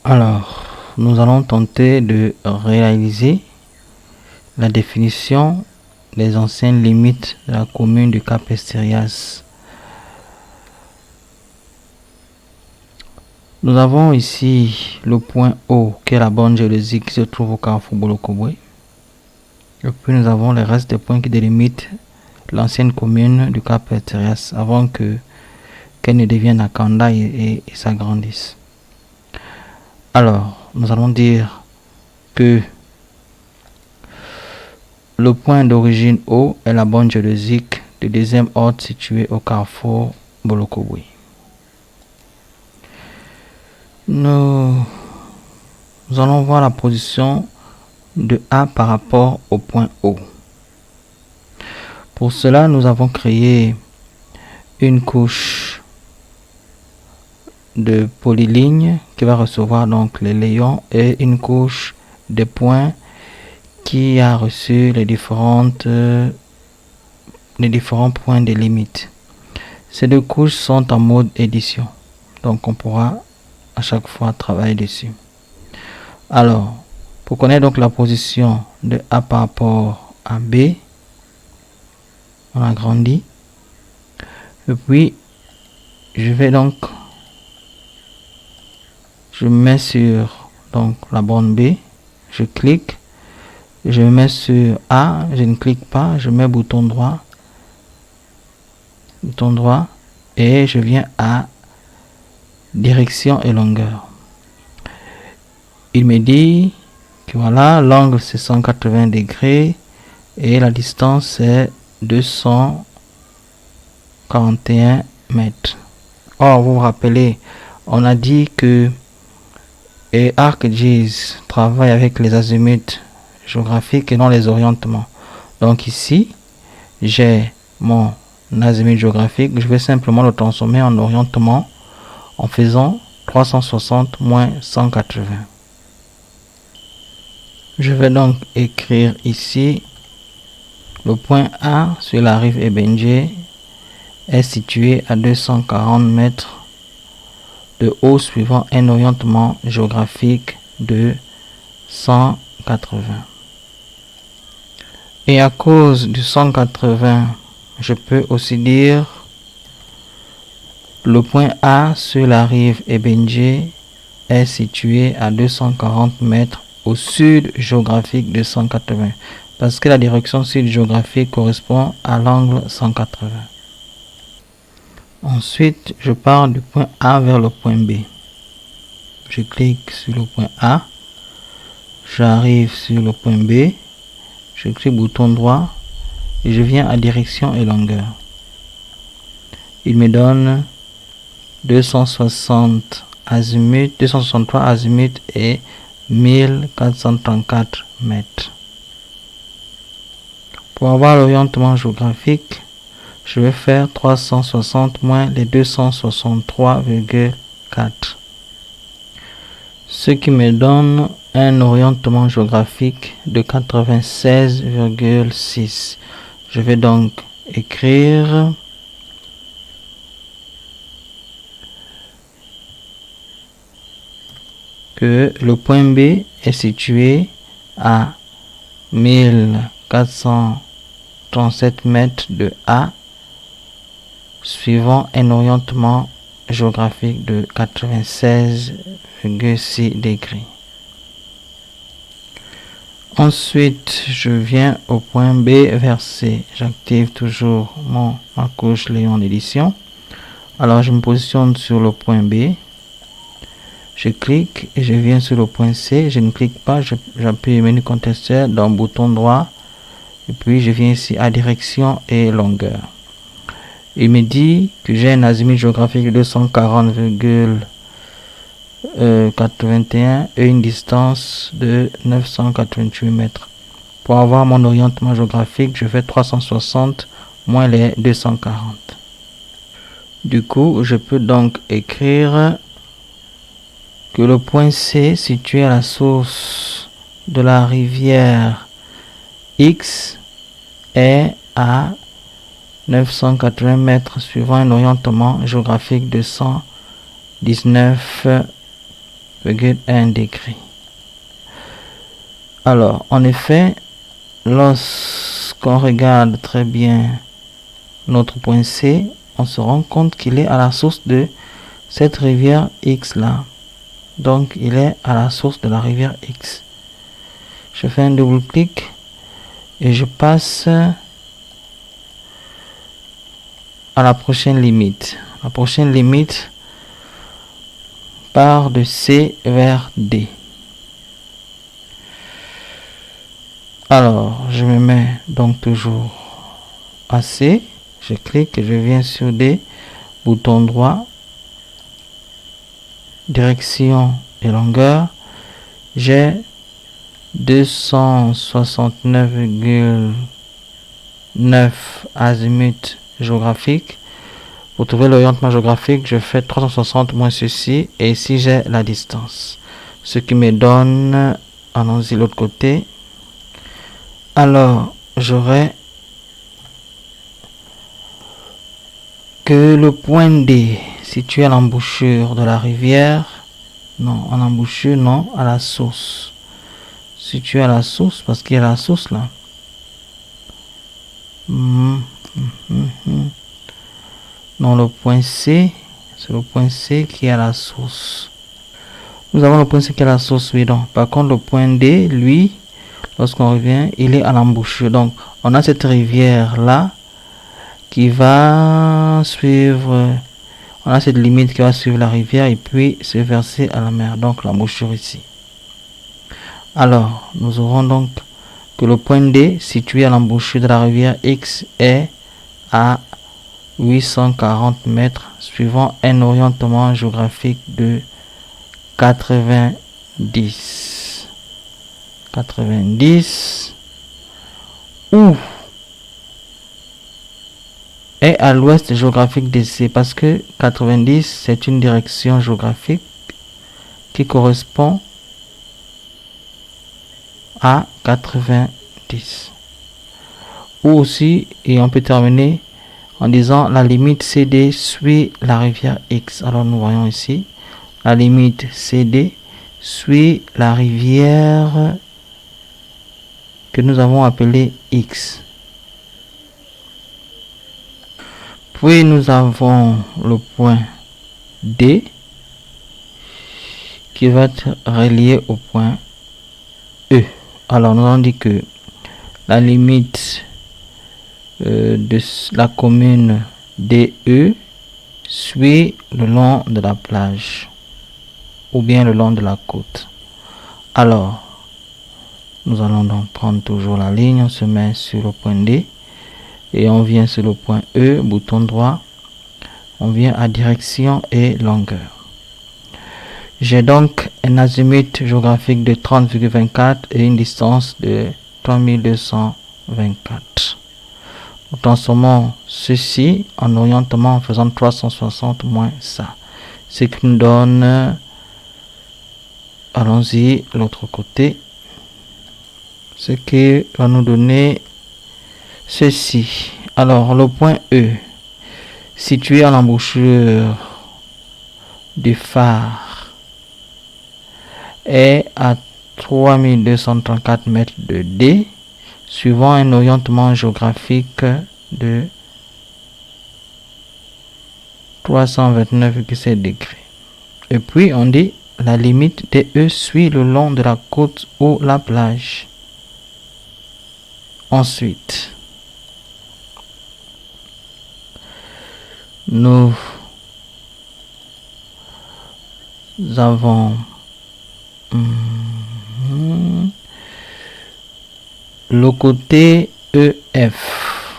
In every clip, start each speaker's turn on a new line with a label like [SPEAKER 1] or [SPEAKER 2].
[SPEAKER 1] Alors, nous allons tenter de réaliser la définition des anciennes limites de la commune de Cap-Esterias. Nous avons ici le point O, qui est la borne géodésique qui se trouve au carrefour Bolokobwe. Et puis nous avons le reste des points qui délimitent l'ancienne commune du Cap-Esterias avant qu'elle ne devienne Akanda et s'agrandisse. Alors, nous allons dire que le point d'origine O est la borne géodésique de deuxième ordre située au carrefour Bolokobwe. Nous allons voir la position de A par rapport au point O. Pour cela, nous avons créé une couche de polyligne qui va recevoir donc les layons et une couche de points qui a reçu les différents points de limite. Ces deux couches sont en mode édition, donc on pourra à chaque fois travailler dessus. Alors, pour connaître donc la position de A par rapport à B, on agrandit. Et puis, je mets sur donc la borne B, je clique, je mets sur A, je ne clique pas, je mets bouton droit, et je viens à direction et longueur. Il me dit que voilà, l'angle c'est 180 degrés et la distance c'est 241 mètres. Or, vous vous rappelez, on a dit que ArcGIS travaille avec les azimuts géographiques et non les orientements. Donc ici, j'ai mon azimut géographique, je vais simplement le transformer en orientement en faisant 360 moins 180. Je vais donc écrire ici le point A sur la rive Ebenje est situé à 240 mètres de haut suivant un orientement géographique de 180. Et à cause du 180, je peux aussi dire le point A sur la rive Ebenje est situé à 240 mètres au sud géographique de 180 parce que la direction sud géographique correspond à l'angle 180. Ensuite, je pars du point A vers le point B. Je clique sur le point A, j'arrive sur le point B, je clique bouton droit et je viens à direction et longueur. Il me donne 263 azimuts et 1434 mètres. Pour avoir l'orientement géographique, je vais faire 360 moins les 263,4. Ce qui me donne un orientement géographique de 96,6. Je vais donc écrire que le point B est situé à 1437 mètres de A suivant un orientement géographique de 96,6 degrés. Ensuite, je viens au point B vers C. J'active toujours ma couche Léon d'édition. Alors, je me positionne sur le point B. Je clique et je viens sur le point C. Je ne clique pas, j'appuie menu contextuel dans le bouton droit. Et puis, je viens ici à direction et longueur. Il me dit que j'ai un azimut géographique de 240,81 et une distance de 988 mètres. Pour avoir mon orientement géographique, je fais 360 moins les 240. Du coup, je peux donc écrire que le point C, situé à la source de la rivière X, est à 980 mètres suivant un orientement géographique de 119 1 degré. Alors, en effet, lorsqu'on regarde très bien notre point C, on se rend compte qu'il est à la source de cette rivière X là. Donc, il est à la source de la rivière X. Je fais un double clic et je passe à la prochaine limite. La prochaine limite part de C vers D. Alors, je me mets donc toujours à C. Je clique et je viens sur D. Bouton droit. Direction et longueur. J'ai 269,9 azimut géographique. Pour trouver l'orientement géographique, je fais 360 moins ceci. Et ici, j'ai la distance. Ce qui me donne... Allons-y l'autre côté. Alors, j'aurai que le point D situé à l'embouchure de la rivière, non, à l'embouchure, non, à la source. Situé à la source, parce qu'il y a la source là. Non, le point C, c'est le point C qui est à la source. Nous avons le point C qui est à la source, oui, donc. Par contre, le point D, lui, lorsqu'on revient, il est à l'embouchure. Donc, on a cette rivière-là qui va suivre... On a cette limite qui va suivre la rivière et puis se verser à la mer. Donc, l'embouchure ici. Alors, nous aurons donc que le point D, situé à l'embouchure de la rivière X, est à 840 mètres, suivant un orientement géographique de 90. 90 ou est à l'ouest géographique de C, parce que 90 c'est une direction géographique qui correspond à 90. Ou aussi, et on peut terminer en disant la limite CD suit la rivière X. Alors nous voyons ici la limite CD suit la rivière que nous avons appelée X. Puis nous avons le point D qui va être relié au point E. Alors nous avons dit que la limite de la commune DE suit le long de la plage ou bien le long de la côte. Alors nous allons donc prendre toujours la ligne, on se met sur le point D et on vient sur le point E, bouton droit, on vient à direction et longueur. J'ai donc un azimut géographique de 30,24 et une distance de 3224. Nous transformons ceci en orientement en faisant 360 moins ça. Ce qui nous donne, allons-y, l'autre côté, ce qui va nous donner ceci. Alors, le point E, situé à l'embouchure du phare, est à 3234 mètres de D, suivant un orientement géographique de 329,7 degrés. Et puis, on dit la limite DE suit le long de la côte ou la plage. Ensuite, nous avons le côté EF.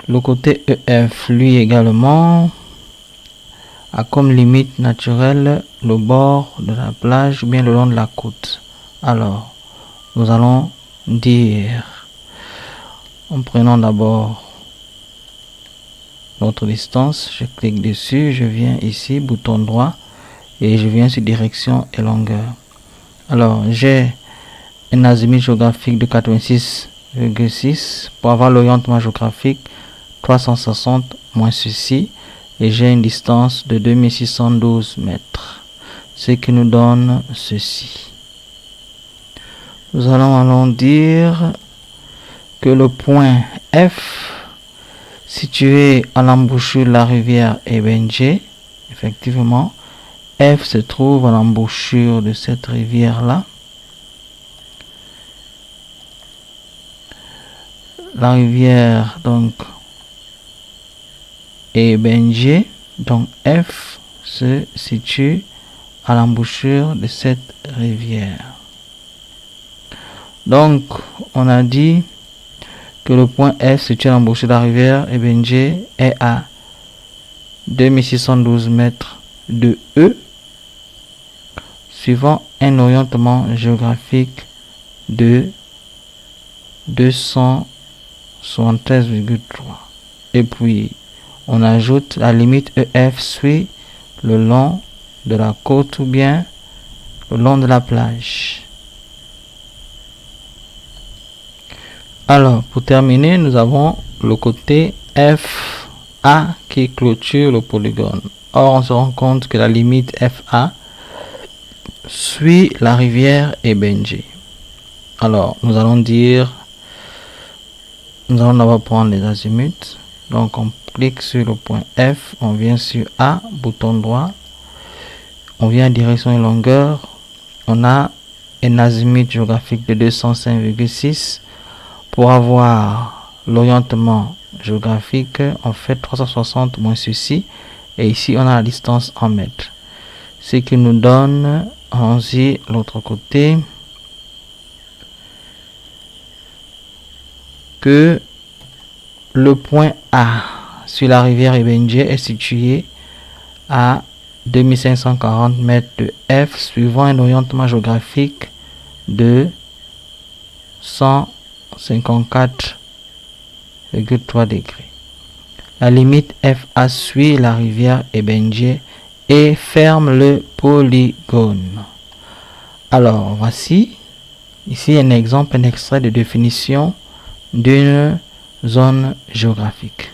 [SPEAKER 1] Le côté EF, lui également, a comme limite naturelle le bord de la plage ou bien le long de la côte. Alors, nous allons dire, en prenant d'abord notre distance, je clique dessus, je viens ici, bouton droit, et je viens sur direction et longueur. Alors, j'ai un azimut géographique de 86,6 pour avoir l'orientement géographique 360 moins ceci. et j'ai une distance de 2612 mètres, ce qui nous donne ceci. Nous allons dire que le point F, situé à l'embouchure de la rivière Ebenje, effectivement, F se trouve à l'embouchure de cette rivière-là. La rivière, donc, Ebenje, donc F se situe à l'embouchure de cette rivière. Donc, on a dit que le point F situé à l'embouchure de la rivière Ebenje est à 2612 mètres de E, suivant un orientement géographique de 273,3. Et puis, on ajoute la limite EF suit le long de la côte ou bien le long de la plage. Alors, pour terminer, nous avons le côté FA qui clôture le polygone. Or, on se rend compte que la limite FA suit la rivière Ebenje. Alors, nous allons d'abord prendre les azimuts. Donc, on clique sur le point F, on vient sur A, bouton droit. On vient en direction et longueur. On a un azimut géographique de 205,6. Pour avoir l'orientement géographique, on fait 360 moins ceci. Et ici, on a la distance en mètres. Ce qui nous donne, allons-y, l'autre côté, que le point A sur la rivière Ebenje est situé à 2540 mètres de F, suivant un orientement géographique de 154,3 degrés. La limite FA suit la rivière Ebenje et ferme le polygone. Alors, voici ici un exemple, un extrait de définition d'une zone géographique.